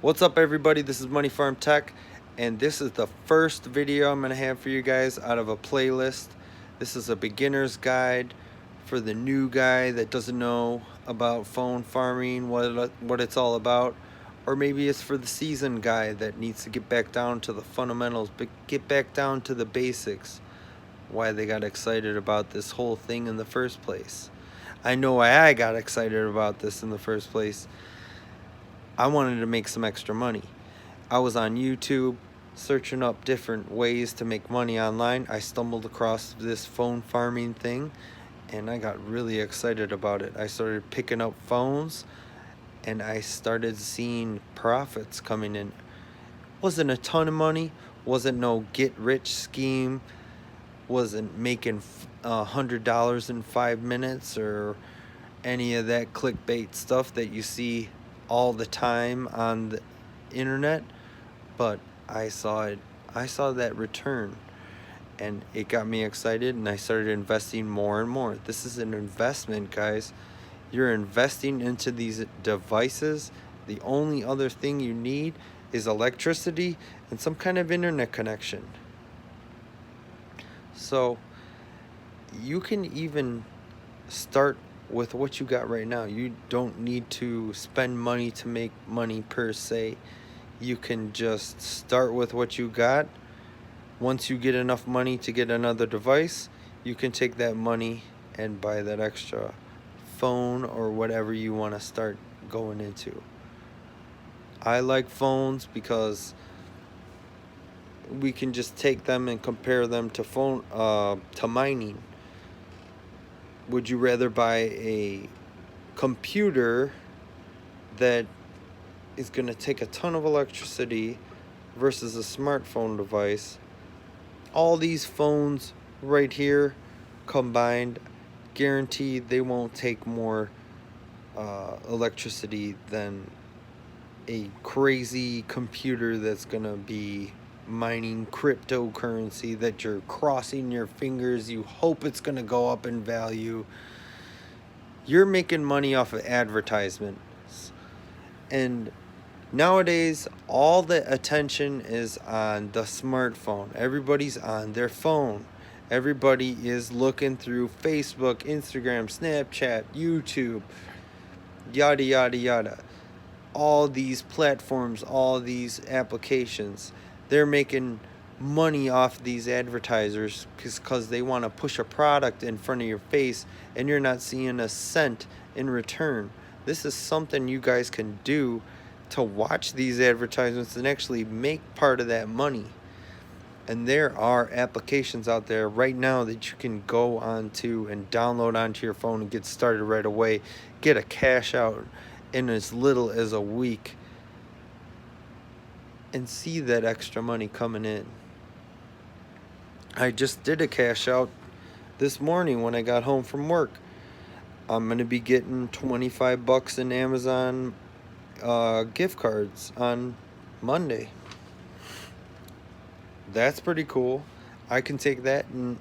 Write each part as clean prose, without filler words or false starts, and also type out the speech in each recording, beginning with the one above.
What's up, everybody? This is Money Farm Tech, and this is the first video I'm going to have for you guys out of a playlist. This is a beginner's guide for the new guy that doesn't know about phone farming, what it's all about, or maybe it's for the seasoned guy that needs to get back down to the fundamentals, but get back down to the basics, why they got excited about this whole thing in the first place. I know why I got excited about this in the first place. I wanted to make some extra money. I was on YouTube searching up different ways to make money online. I stumbled across this phone farming thing and I got really excited about it. I started picking up phones and I started seeing profits coming in. Wasn't a ton of money, wasn't no get rich scheme, wasn't making $100 in 5 minutes or any of that clickbait stuff that you see all the time on the internet, but I saw that return and it got me excited and I started investing more and more. This is an investment, guys. You're investing into these devices. The only other thing you need is electricity and some kind of internet connection. So you can even start with what you got right now. You don't need to spend money to make money per se. You can just start with what you got. Once you get enough money to get another device, you can take that money and buy that extra phone or whatever you want to start going into. I like phones because we can just take them and compare them to mining. Would you rather buy a computer that is going to take a ton of electricity versus a smartphone device? All these phones right here combined, guaranteed they won't take more electricity than a crazy computer that's going to be mining cryptocurrency that you're crossing your fingers. You hope it's going to go up in value. You're making money off of advertisements. And nowadays, all the attention is on the smartphone. Everybody's on their phone. Everybody is looking through Facebook, Instagram, Snapchat, YouTube, yada, yada, yada. All these platforms, all these applications, they're making money off these advertisers because they want to push a product in front of your face and you're not seeing a cent in return. This is something you guys can do to watch these advertisements and actually make part of that money. And there are applications out there right now that you can go onto and download onto your phone and get started right away. Get a cash out in as little as a week and see that extra money coming in. I just did a cash out this morning when I got home from work. I'm going to be getting $25 in Amazon gift cards on Monday. That's pretty cool. I can take that and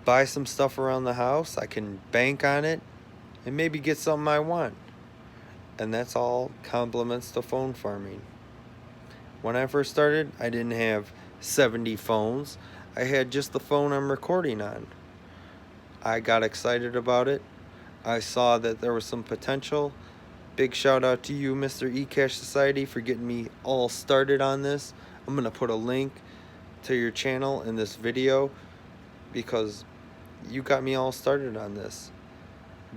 buy some stuff around the house. I can bank on it and maybe get something I want. And that's all compliments to phone farming. When I first started, I didn't have 70 phones. I had just the phone I'm recording on. I got excited about it. I saw that there was some potential. Big shout out to you, Mr. ECashsociety, for getting me all started on this. I'm going to put a link to your channel in this video because you got me all started on this.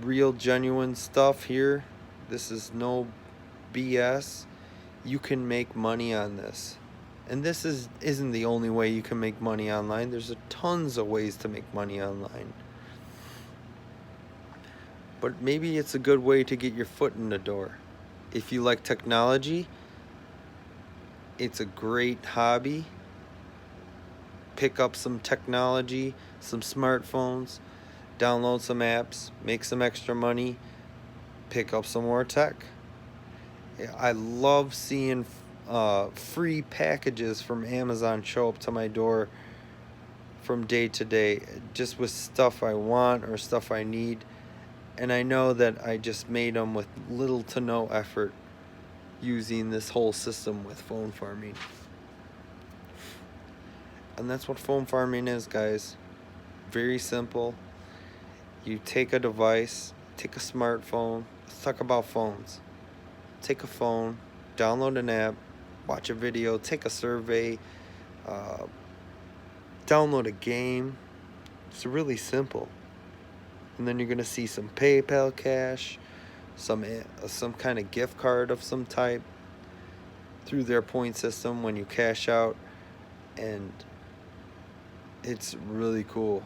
Real, genuine stuff here. This is no BS. You can make money on this. And this isn't the only way you can make money online. There's tons of ways to make money online. But maybe it's a good way to get your foot in the door. If you like technology, it's a great hobby. Pick up some technology, some smartphones, download some apps, make some extra money, pick up some more tech. I love seeing free packages from Amazon show up to my door from day to day, just with stuff I want or stuff I need. And I know that I just made them with little to no effort. using this whole system with phone farming. And that's what phone farming is, guys. Very simple. You take a device, take a smartphone. Let's talk about phones. Take a phone, download an app, watch a video, take a survey, download a game. It's really simple. And then you're gonna see some PayPal cash, some kind of gift card of some type through their point system when you cash out, and it's really cool.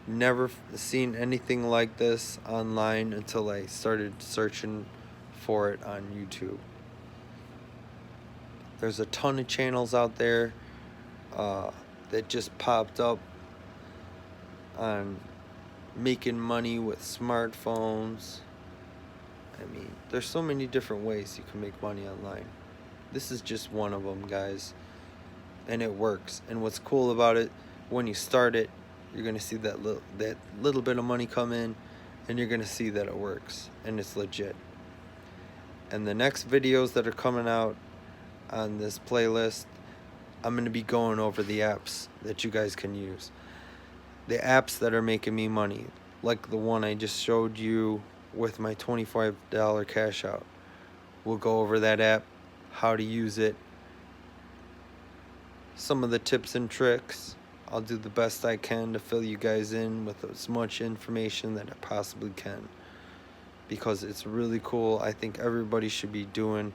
Never seen anything like this online until I started searching for it on YouTube. There's a ton of channels out there that just popped up on making money with smartphones. I mean, there's so many different ways you can make money online. This is just one of them, guys. And it works. And what's cool about it, when you start it, you're going to see that little bit of money come in, and you're going to see that it works and it's legit. And the next videos that are coming out on this playlist, I'm going to be going over the apps that you guys can use. The apps that are making me money, like the one I just showed you with my $25 cash out. We'll go over that app, how to use it, some of the tips and tricks. I'll do the best I can to fill you guys in with as much information that I possibly can, because it's really cool. I think everybody should be doing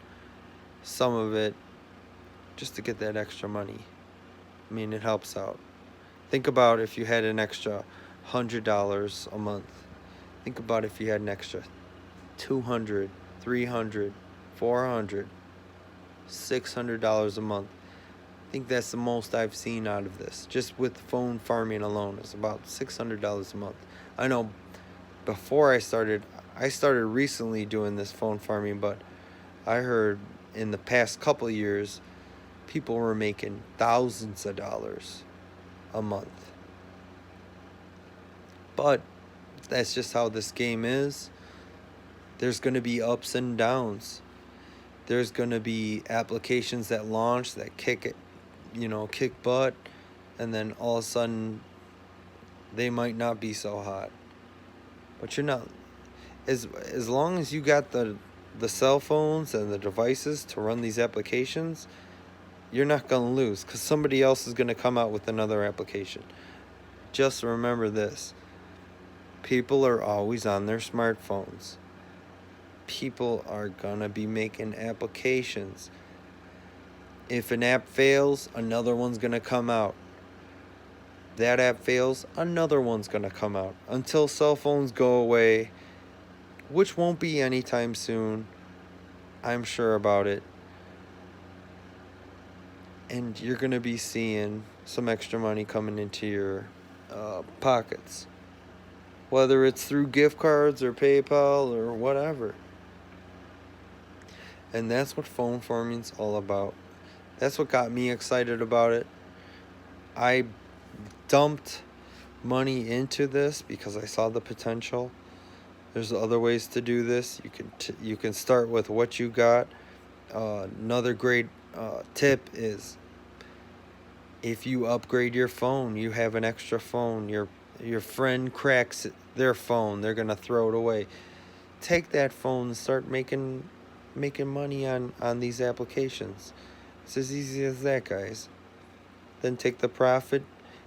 some of it just to get that extra money. I mean, it helps out. Think about if you had an extra $100 a month. Think about if you had an extra $200, $300, $400, $600 a month. I think that's the most I've seen out of this. Just with phone farming alone, it's about $600 a month. I know before I started recently doing this phone farming, but I heard in the past couple of years, people were making thousands of dollars a month. But that's just how this game is. There's going to be ups and downs. There's going to be applications that launch that kick butt, and then all of a sudden they might not be so hot. But you're not, as long as you got the cell phones and the devices to run these applications, you're not going to lose, because somebody else is going to come out with another application. Just remember this. People are always on their smartphones. People are going to be making applications. If an app fails, another one's going to come out. That app fails, another one's going to come out. Until cell phones go away, which won't be anytime soon. I'm sure about it. And you're going to be seeing some extra money coming into your pockets. Whether it's through gift cards or PayPal or whatever. And that's what phone farming's all about. That's what got me excited about it. I dumped money into this because I saw the potential. There's other ways to do this. You can start with what you got. Another great tip is, if you upgrade your phone, you have an extra phone. Your friend cracks their phone, they're gonna throw it away. Take that phone and start making money on these applications. It's as easy as that, guys. Then take the profit,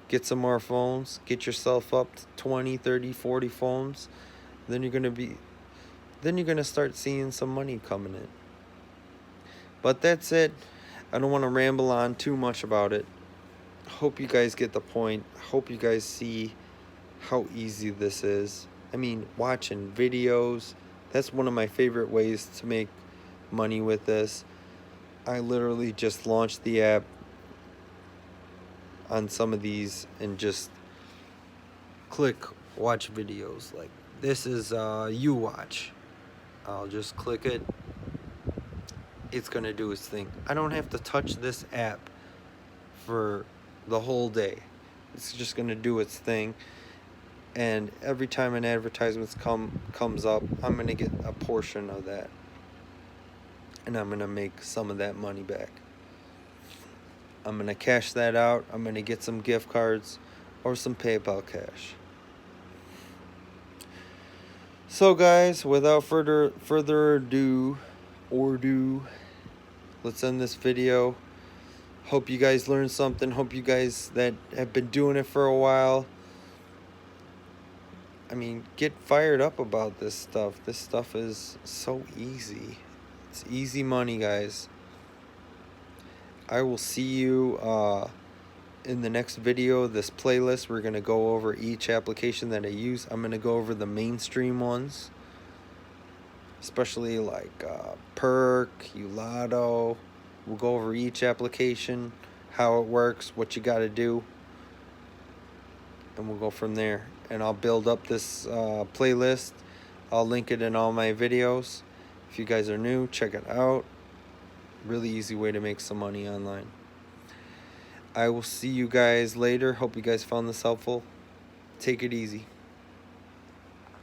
get some more phones, get yourself up to 20, 30, 40 phones. Then you're gonna start seeing some money coming in. But that's it. I don't want to ramble on too much about it. Hope you guys get the point. Hope you guys see how easy this is. I mean, watching videos, that's one of my favorite ways to make money with this. I literally just launched the app on some of these and just click watch videos. Like this is you watch. I'll just click it. It's gonna do its thing. I don't have to touch this app for the whole day. It's just gonna do its thing. And every time an advertisement comes up, I'm gonna get a portion of that. and I'm gonna make some of that money back. I'm gonna cash that out. I'm gonna get some gift cards or some PayPal cash. So guys, without further ado, let's end this video. Hope you guys learned something. Hope you guys that have been doing it for a while, I mean, get fired up about this stuff. This stuff is so easy. It's easy money, guys. I will see you in the next video. This playlist, we're going to go over each application that I use. I'm going to go over the mainstream ones, especially like Perk, Ulato. We'll go over each application, how it works, what you got to do, and we'll go from there. And I'll build up this playlist. I'll link it in all my videos. If you guys are new, check it out. Really easy way to make some money online. I will see you guys later. Hope you guys found this helpful. Take it easy.